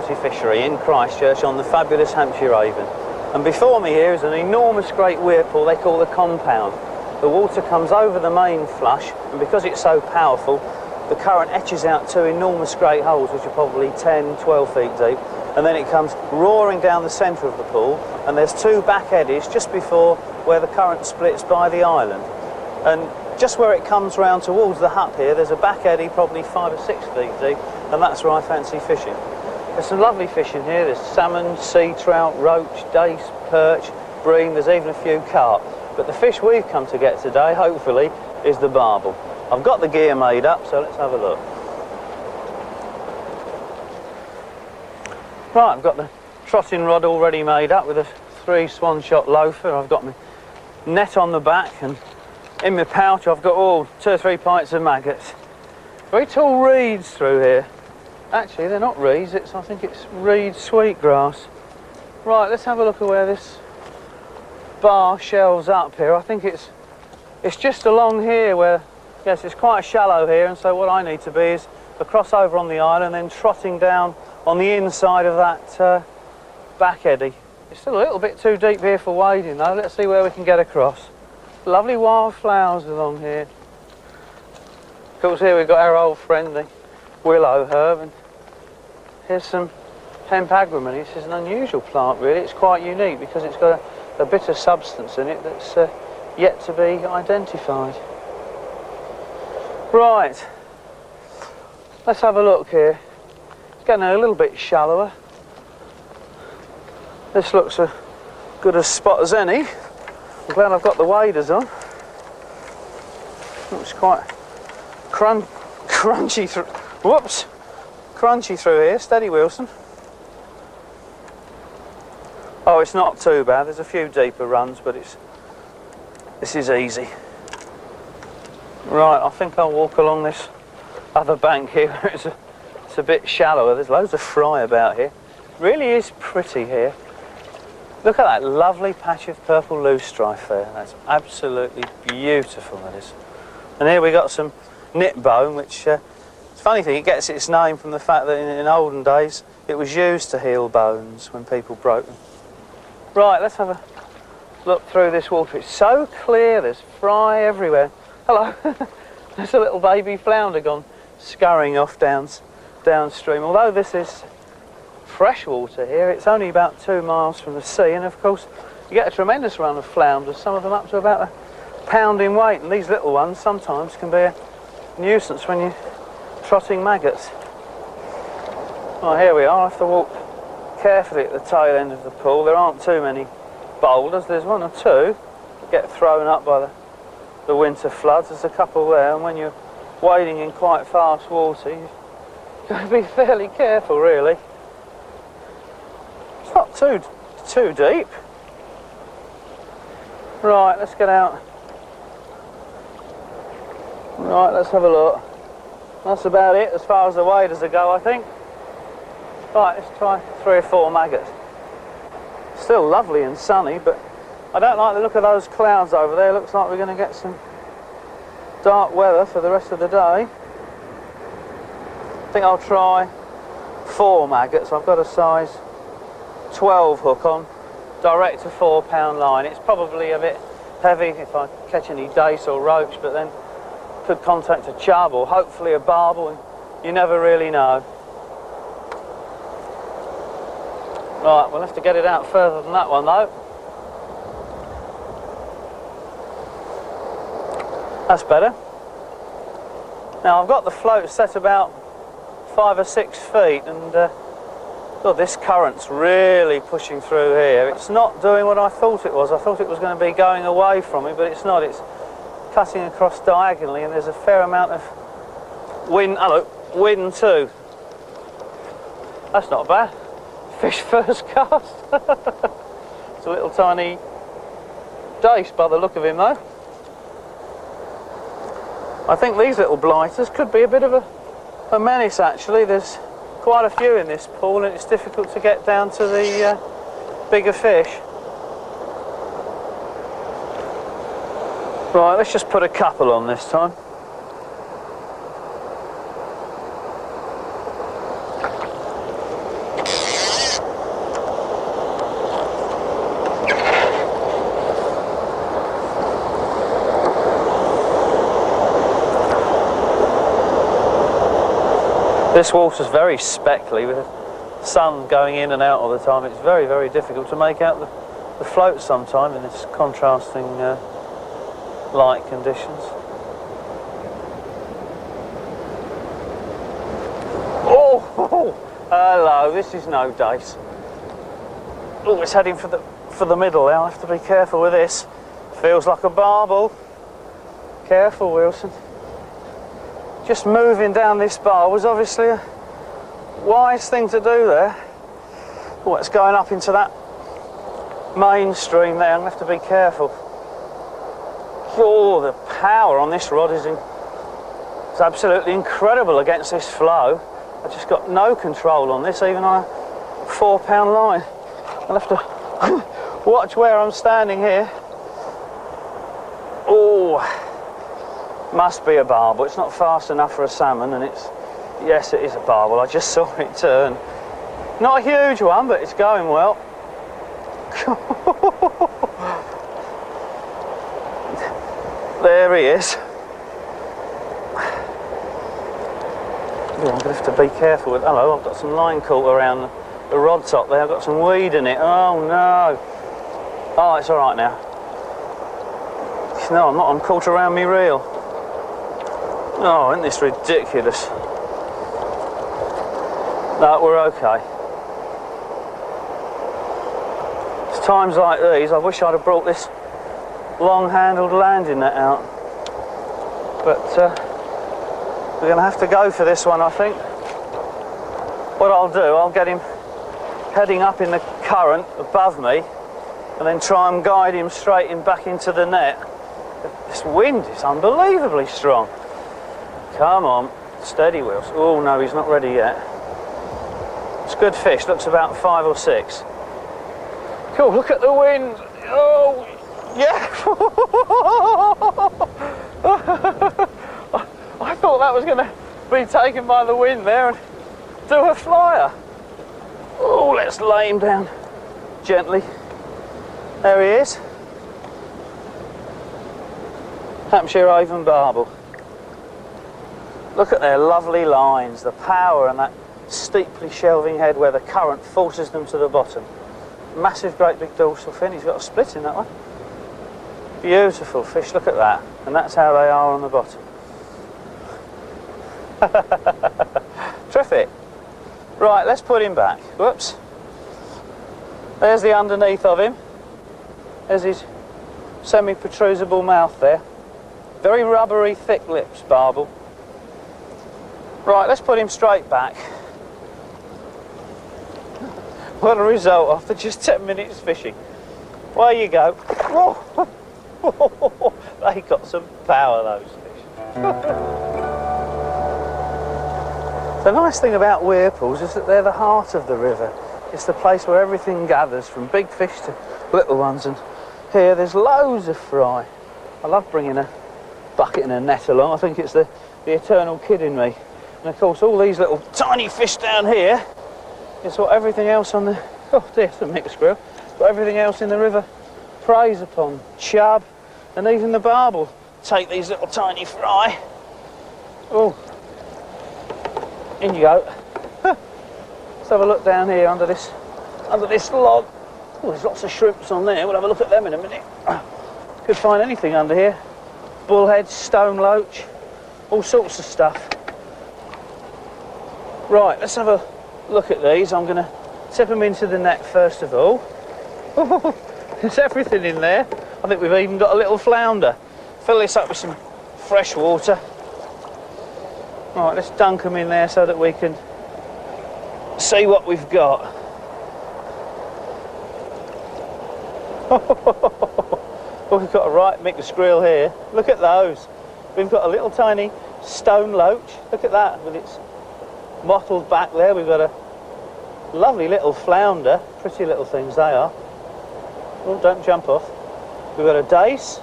salty fishery in Christchurch on the fabulous Hampshire Avon. And before me here is an enormous great whirlpool they call the compound. The water comes over the main flush, and because it's so powerful, the current etches out two enormous great holes which are probably 10, 12 feet deep, and then it comes roaring down the centre of the pool, and there's two back eddies just before where the current splits by the island. And just where it comes round towards the hut here, there's a back eddy probably 5 or 6 feet deep, and that's where I fancy fishing. There's some lovely fish in here. There's salmon, sea trout, roach, dace, perch, bream, there's even a few carp. But the fish we've come to get today, hopefully, is the barbel. I've got the gear made up, so let's have a look. Right, I've got the trotting rod already made up with a 3 swan shot loafer. I've got my net on the back, and in my pouch I've got 2 or 3 pints of maggots. Very tall reeds through here. Actually, they're not reeds, I think it's reed sweetgrass. Right, let's have a look at where this bar shelves up here. I think it's just along here where, yes, it's quite shallow here, and so what I need to be is across over on the island and then trotting down on the inside of that back eddy. It's still a little bit too deep here for wading though. Let's see where we can get across. Lovely wild flowers along here. Of course, here we've got our old friend, the willow herb, and here's some hemp agrimony. This is an unusual plant really. It's quite unique because it's got a bit of substance in it that's yet to be identified. Right, let's have a look here. It's getting a little bit shallower. This looks as good a spot as any. I'm glad I've got the waders on. Looks quite crunchy through. Whoops! Crunchy through here. Steady, Wilson. Oh, it's not too bad. There's a few deeper runs, but this is easy. Right, I think I'll walk along this other bank here where it's a bit shallower. There's loads of fry about here. Really is pretty here. Look at that lovely patch of purple loosestrife there. That's absolutely beautiful, that is. And here we got some knit bone, which, it's a funny thing, it gets its name from the fact that in olden days it was used to heal bones when people broke them. Right, let's have a look through this water. It's so clear, there's fry everywhere. Hello, there's a little baby flounder gone scurrying off downstream. Although this is fresh water here, it's only about 2 miles from the sea, and of course you get a tremendous run of flounders, some of them up to about a pound in weight, and these little ones sometimes can be a nuisance when you're trotting maggots. Oh, here we are. I have to walk carefully at the tail end of the pool. There aren't too many boulders. There's 1 or 2 that get thrown up by the winter floods. There's a couple there, and when you're wading in quite fast water, you've got to be fairly careful, really. It's not too deep. Right, let's get out. Right, let's have a look. That's about it as far as the waders go, I think. Right, let's try 3 or 4 maggots. Still lovely and sunny, but I don't like the look of those clouds over there. Looks like we're going to get some dark weather for the rest of the day. I think I'll try 4 maggots. I've got a size 12 hook on, direct to 4 pound line. It's probably a bit heavy if I catch any dace or roach, but then could contact a chub or hopefully a barbel, and you never really know. Right, we'll have to get it out further than that one though. That's better. Now I've got the float set about 5 or 6 feet, and oh, this current's really pushing through here. It's not doing what I thought it was. I thought it was going to be going away from me, but it's not. It's cutting across diagonally, and there's a fair amount of wind. Hello, wind too. That's not bad. Fish first cast. It's a little tiny dace by the look of him though. I think these little blighters could be a bit of a menace actually. There's quite a few in this pool, and it's difficult to get down to the bigger fish. Right, let's just put a couple on this time. This water's very speckly with the sun going in and out all the time. It's very, very difficult to make out the float sometime in this contrasting light conditions. Oh, hello, this is no dice. Oh, it's heading for the middle now. I have to be careful with this. Feels like a barbel. Careful, Wilson. Just moving down this bar was obviously a wise thing to do there. Oh, it's going up into that mainstream there. I'm going to have to be careful. Oh, the power on this rod is it's absolutely incredible against this flow. I've just got no control on this, even on a 4-pound line. I'll have to watch where I'm standing here. Oh, must be a barbel. It's not fast enough for a salmon, and yes, it is a barbel. I just saw it turn. Not a huge one, but it's going well. There he is. Oh, I'm going to have to be careful with... Hello, I've got some line caught around the rod top there. I've got some weed in it. Oh, no. Oh, it's all right now. No, I'm not. I'm caught around me reel. Oh, isn't this ridiculous? No, we're okay. It's times like these, I wish I'd have brought this long-handled landing net out. But we're going to have to go for this one, I think. What I'll do, I'll get him heading up in the current above me and then try and guide him straight in back into the net. This wind is unbelievably strong. Come on, steady, Wills. Oh no, he's not ready yet. It's good fish, looks about 5 or 6. Cool, look at the wind. Oh, yeah. I thought that was going to be taken by the wind there and do a flyer. Oh, let's lay him down gently. There he is. Hampshire Avon barbel. Look at their lovely lines, the power and that steeply shelving head where the current forces them to the bottom. Massive, great big dorsal fin. He's got a split in that one. Beautiful fish, look at that. And that's how they are on the bottom. Terrific. Right, let's put him back. Whoops. There's the underneath of him. There's his semi-protrusible mouth there. Very rubbery, thick lips, barbel. Right, let's put him straight back. What a result after just 10 minutes fishing. Away you go. Oh, they got some power, those fish. The nice thing about weir pools is that they're the heart of the river. It's the place where everything gathers, from big fish to little ones, and here there's loads of fry. I love bringing a bucket and a net along. I think it's the eternal kid in me. And of course all these little tiny fish down here is what everything else on the... Oh dear, it's a mixed squirrel. What everything else in the river preys upon. Chub and even the barbel take these little tiny fry. Oh, in you go. Let's have a look down here under this log. Oh, there's lots of shrimps on there. We'll have a look at them in a minute. Could find anything under here. Bullhead, stone loach, all sorts of stuff. Right, let's have a look at these. I'm going to tip them into the net first of all. There's everything in there. I think we've even got a little flounder. Fill this up with some fresh water. Right, let's dunk them in there so that we can see what we've got. Well, we've got a right mixed grill here. Look at those. We've got a little tiny stone loach. Look at that with its mottled back there. We've got a lovely little flounder. Pretty little things they are. Oh, don't jump off. We've got a dace.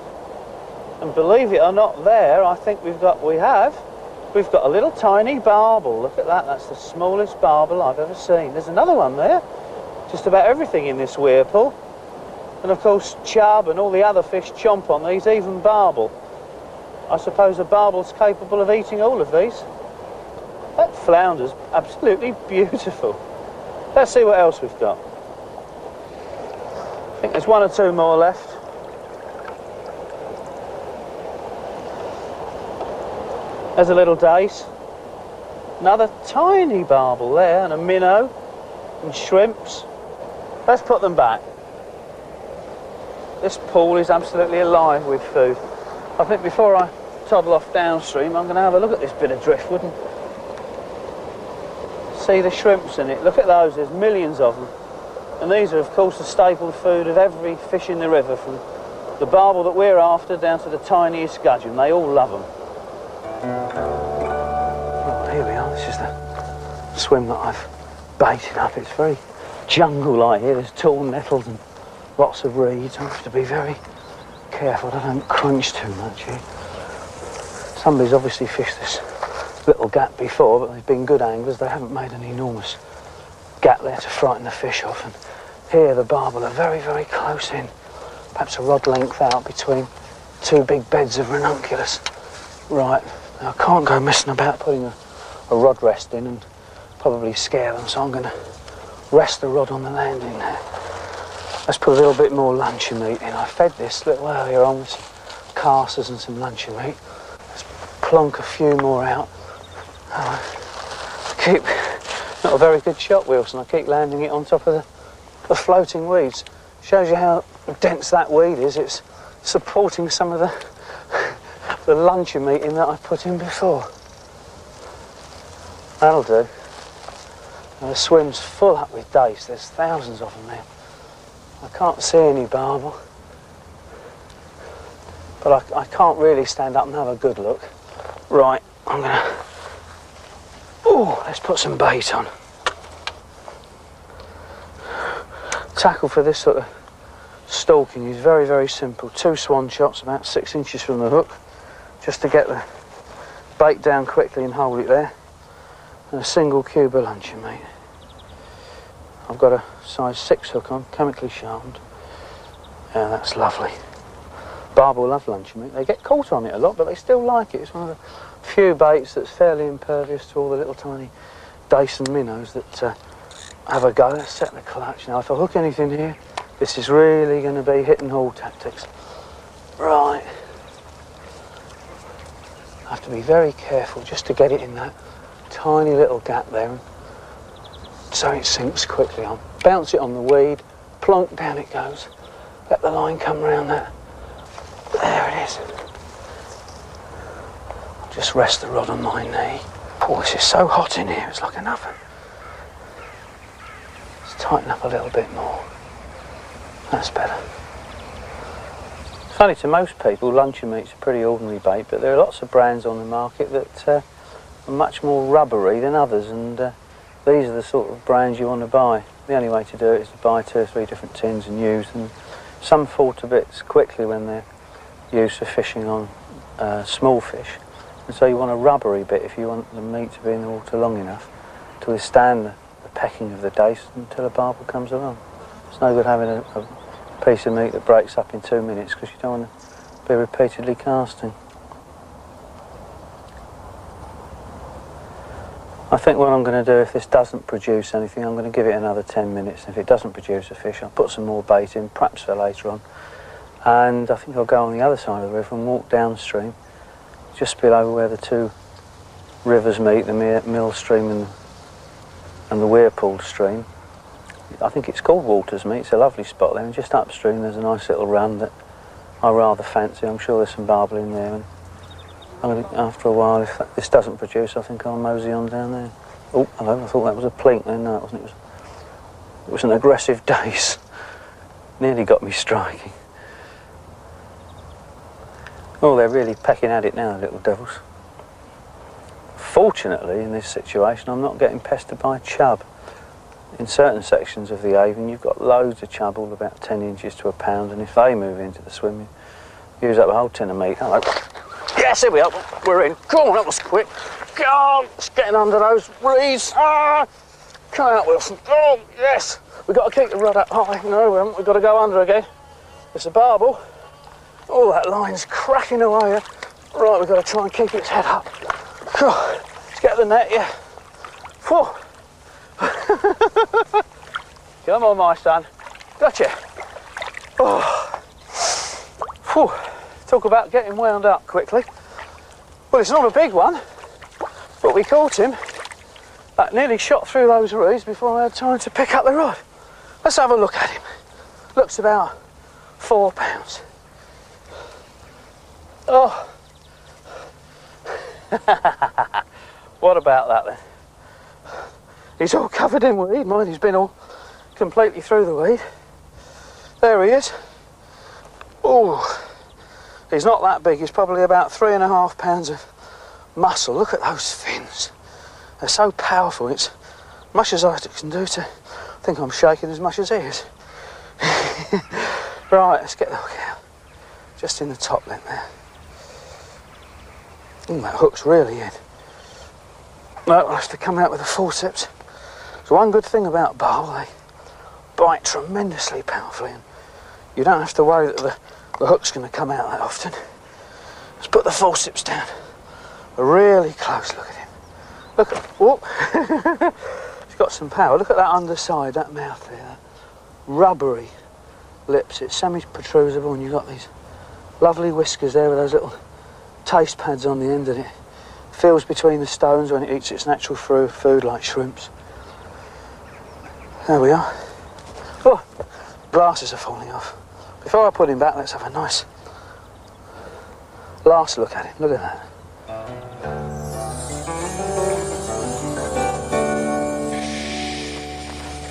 And believe it or not, there I think we've got a little tiny barbel. Look at that. That's the smallest barbel I've ever seen. There's another one there. Just about everything in this weir pool. And of course chub and all the other fish chomp on these, even barbel. I suppose a barbel's capable of eating all of these. That flounder's absolutely beautiful. Let's see what else we've got. I think there's one or two more left. There's a little dace. Another tiny barbel there, and a minnow, and shrimps. Let's put them back. This pool is absolutely alive with food. I think before I toddle off downstream, I'm going to have a look at this bit of driftwood and see the shrimps in it. Look at those, there's millions of them. And these are, of course, the staple food of every fish in the river, from the barbel that we're after down to the tiniest gudgeon. They all love them. Oh, here we are. This is the swim that I've baited up. It's very jungle-like here. There's tall nettles and lots of reeds. I have to be very careful that I don't crunch too much here. Somebody's obviously fished this little gap before, but they've been good anglers. They haven't made an enormous gap there to frighten the fish off. And here the barbel are very, very close in. Perhaps a rod length out between two big beds of ranunculus. Right, now I can't go messing about putting a rod rest in and probably scare them, so I'm going to rest the rod on the landing there. Let's put a little bit more luncheon meat in. I fed this a little earlier on with some casters and some luncheon meat. Let's plonk a few more out. Keep, not a very shot, shot, Wilson. I keep landing it on top of the floating weeds. Shows you how dense that weed is. It's supporting some of the luncheon meat in that I put in before. That'll do. And the swim's full up with dace. There's thousands of them there. I can't see any barbel, but I can't really stand up and have a good look. Right, I'm gonna... Oh, let's put some bait on. Tackle for this sort of stalking is very, very simple. 2 swan shots about 6 inches from the hook, just to get the bait down quickly and hold it there. And a single cube of luncheon meat. I've got a size 6 hook on, chemically sharpened. Yeah, that's lovely. Barbel love luncheon meat. They get caught on it a lot, but they still like it. It's one of the few baits that's fairly impervious to all the little tiny dace and minnows that have a go. Let's set the clutch. Now, if I hook anything here, this is really going to be hit and haul tactics. Right. I have to be very careful just to get it in that tiny little gap there, so it sinks quickly. I'll bounce it on the weed, plonk, down it goes. Let the line come round that. There it is. I'll just rest the rod on my knee. Oh, this is so hot in here, it's like an oven. Let's tighten up a little bit more. That's better. Funny, to most people, luncheon meat's a pretty ordinary bait, but there are lots of brands on the market that are much more rubbery than others, and these are the sort of brands you want to buy. The only way to do it is to buy 2 or 3 different tins and use them. Some fall to bits quickly when they're used for fishing on small fish, and so you want a rubbery bit if you want the meat to be in the water long enough to withstand the pecking of the dace until a barbel comes along. It's no good having a piece of meat that breaks up in 2 minutes, because you don't want to be repeatedly casting. I think what I'm going to do, if this doesn't produce anything, I'm going to give it another 10 minutes. If it doesn't produce a fish, I'll put some more bait in, perhaps for later on. And I think I'll go on the other side of the river and walk downstream, just below where the 2 rivers meet, the Mill Stream and the Weirpool Stream. I think it's called Waters Meet. It's a lovely spot there, and just upstream there's a nice little run that I rather fancy. I'm sure there's some barbel in there, and I'm gonna, after a while, if this doesn't produce, I think I'll mosey on down there. Oh, hello, I thought that was a plink then. No, it wasn't. It was an aggressive dace. Nearly got me striking. Oh, they're really pecking at it now, the little devils. Fortunately, in this situation, I'm not getting pestered by chub. In certain sections of the Avon, you've got loads of chub, all about 10 inches to a pound, and if they move into the swim, you use up a whole tin of meat. Hello. Yes, here we are. We're in. Come on, that was quick. Go on, it's getting under those reeds. Ah, come out, Wilson. Oh, yes. We've got to keep the rod up high. No, we haven't. We've got to go under again. It's a barbel. Oh, that line's cracking away. Right, we've got to try and keep its head up. Let's get the net, yeah. Whew. Come on, my son. Gotcha. Oh. Whew. Talk about getting wound up quickly. Well, it's not a big one, but we caught him. That nearly shot through those reeds before I had time to pick up the rod. Let's have a look at him. Looks about 4 pounds. Oh. What about that then? He's all covered in weed. Mind, he's been all completely through the weed. There he is. Oh, he's not that big. He's probably about 3.5 pounds of muscle. Look at those fins. They're so powerful. It's much as I can do to... I think I'm shaking as much as he is. Right, let's get the hook out. Just in the top lip there. Oh, that hook's really in. No, I'll have to come out with a forceps. So one good thing about barb, they bite tremendously powerfully, and you don't have to worry that the hook's going to come out that often. Let's put the forceps down. A really close look at him. Look at, whoop. He's got some power. Look at that underside, that mouth there, that rubbery lips. It's semi-protrusible, and you've got these lovely whiskers there with those little taste pads on the end of it. Feels between the stones when it eats its natural food like shrimps. There we are. Oh, glasses are falling off. Before I put him back, let's have a nice last look at him. Look at that.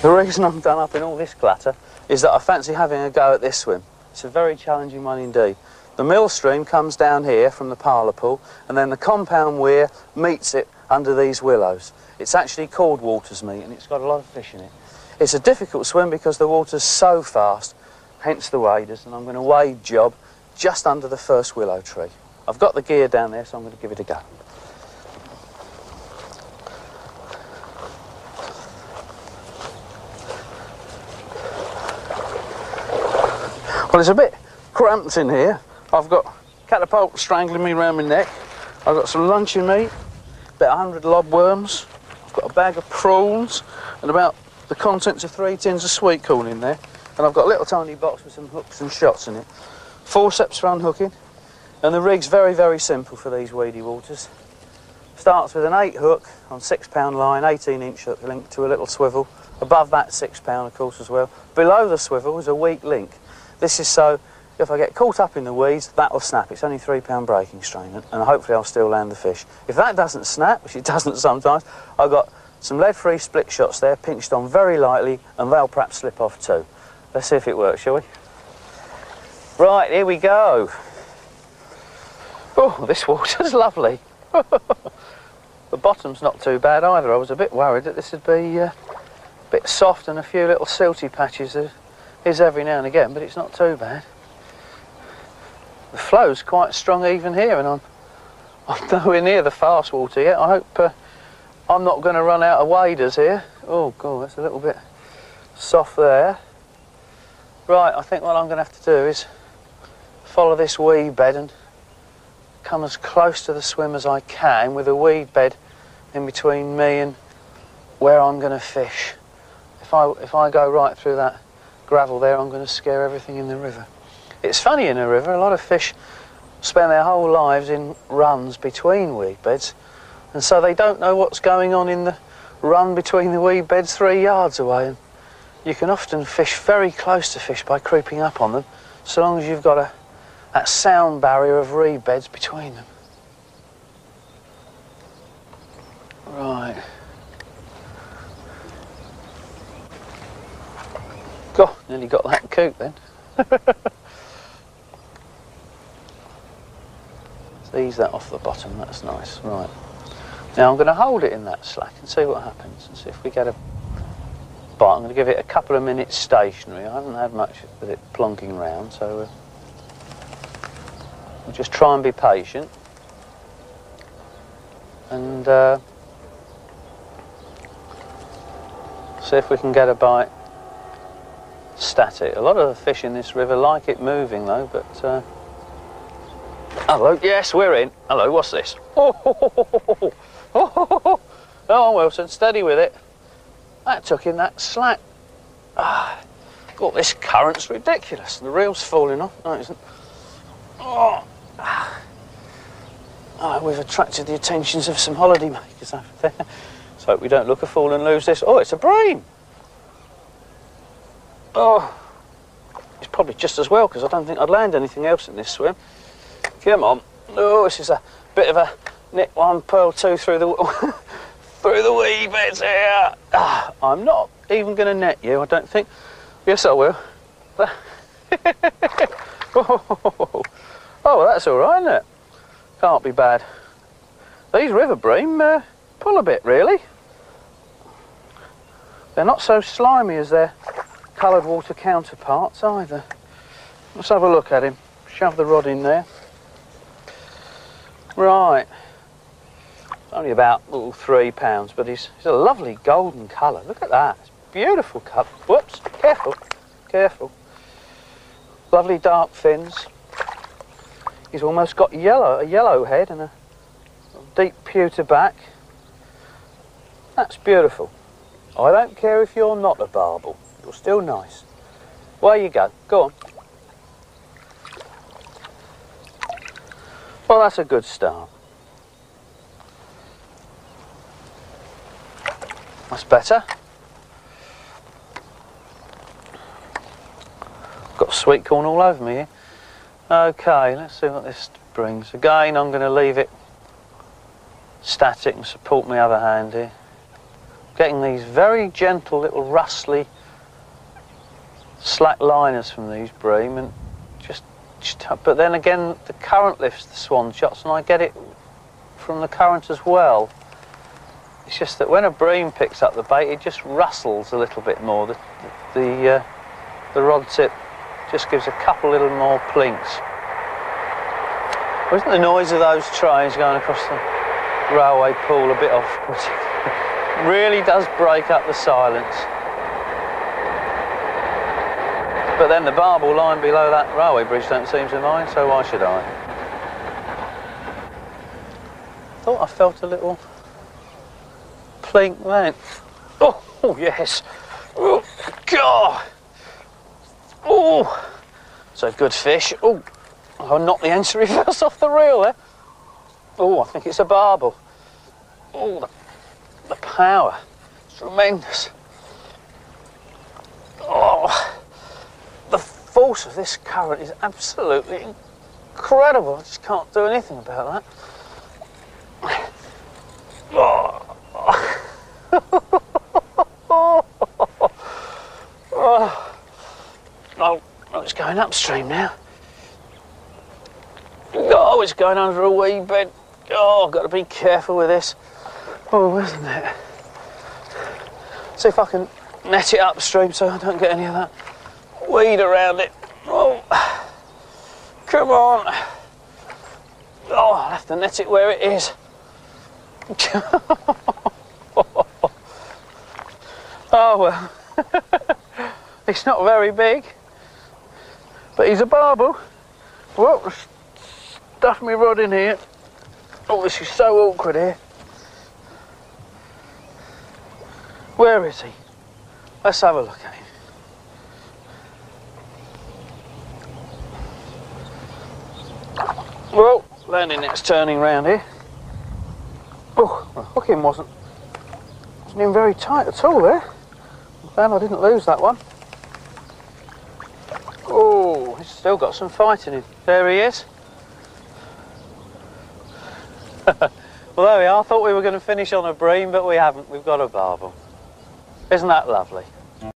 The reason I'm done up in all this clatter is that I fancy having a go at this swim. It's a very challenging one indeed. The mill stream comes down here from the parlour pool, and then the compound weir meets it under these willows. It's actually called Water's Meet, and it's got a lot of fish in it. It's a difficult swim because the water's so fast, hence the waders, and I'm going to wade job just under the first willow tree. I've got the gear down there, so I'm going to give it a go. Well, it's a bit cramped in here. I've got catapult strangling me around my neck. I've got some luncheon meat, about 100 lobworms. I've got a bag of prawns and about the contents of 3 tins of sweet corn in there. And I've got a little tiny box with some hooks and shots in it. Forceps for unhooking. And the rig's very, very simple for these weedy waters. Starts with an 8 hook on 6 pound line, 18-inch hook linked to a little swivel. Above that 6 pound, of course, as well. Below the swivel is a weak link. This is so if I get caught up in the weeds, that'll snap. It's only 3 pound breaking strain, and hopefully I'll still land the fish. If that doesn't snap, which it doesn't sometimes, I've got some lead-free split shots there, pinched on very lightly, and they'll perhaps slip off too. Let's see if it works, shall we? Right, here we go. Oh, this water's lovely. The bottom's not too bad either. I was a bit worried that this would be a bit soft and a few little silty patches. There is every now and again, but it's not too bad. The flow's quite strong even here, and I'm nowhere near the fast water yet. I hope I'm not going to run out of waders here. Oh God, that's a little bit soft there. Right, I think what I'm going to have to do is follow this weed bed and come as close to the swim as I can with a weed bed in between me and where I'm going to fish. If I go right through that gravel there, I'm going to scare everything in the river. It's funny in a river, a lot of fish spend their whole lives in runs between weed beds, and so they don't know what's going on in the run between the weed beds 3 yards away. And you can often fish very close to fish by creeping up on them, so long as you've got that sound barrier of reed beds between them. Right. God, nearly got that coot then. Ease that off the bottom, that's nice. Right. Now I'm going to hold it in that slack and see what happens, and see if we get a bite. I'm going to give it a couple of minutes stationary. I haven't had much with it plonking round, so we'll just try and be patient. And see if we can get a bite static. A lot of the fish in this river like it moving though, but hello, yes, we're in. Hello, what's this? Oh, Oh, Wilson, steady with it. That took him that slack. Ah, God, this current's ridiculous. The reel's falling off. No, it isn't. Oh. Oh, we've attracted the attentions of some holiday makers over there. So we don't look a fool and lose this. Oh, it's a bream. Oh, it's probably just as well because I don't think I'd land anything else in this swim. Come on. Oh, this is a bit of a nip one, pearl two through the through the wee bits here. Ah, I'm not even going to net you, I don't think. Yes, I will. Oh, well, that's all right, isn't it? Can't be bad. These river bream pull a bit, really. They're not so slimy as their coloured water counterparts either. Let's have a look at him. Shove the rod in there. Right. Only about £3, but he's a lovely golden colour. Look at that. It's beautiful colour. Whoops, careful, careful. Lovely dark fins. He's almost got a yellow head and a deep pewter back. That's beautiful. I don't care if you're not a barbel. You're still nice. Away you go. Go on. Well, that's a good start. That's better. Got sweet corn all over me here. Okay, let's see what this brings. Again, I'm going to leave it static and support my other hand here. Getting these very gentle little rustly slack liners from these bream, and but then again the current lifts the swan shots and I get it from the current as well. It's just that when a bream picks up the bait, it just rustles a little bit more. The rod tip just gives a couple little more plinks. Wasn't the noise of those trains going across the railway pool a bit off-putting? Really does break up the silence. But then the barbel line below that railway bridge don't seem to mind, so why should I? Thought I felt a little plink then. Oh yes. Oh, God. Oh, it's a good fish. Oh, I knocked the entry reverse off the reel there. Oh, I think it's a barbel. Oh, the power. It's tremendous. Oh, the force of this current is absolutely incredible. I just can't do anything about that. Oh. Oh, it's going upstream now. Oh, it's going under a wee bed. Oh, I've got to be careful with this. Oh, isn't it? See if I can net it upstream so I don't get any of that weed around it. Oh, come on. Oh, I'll have to net it where it is. Oh, well. It's not very big, but he's a barbel. Whoa, stuff me rod in here. Oh, this is so awkward here. Where is he? Let's have a look at him. Well, landing net's turning round here. Oh, the hooking wasn't even very tight at all there. I'm glad I didn't lose that one. Oh, he's still got some fight in him. There he is. Well, there we are. I thought we were going to finish on a bream, but we haven't. We've got a barbel. Isn't that lovely?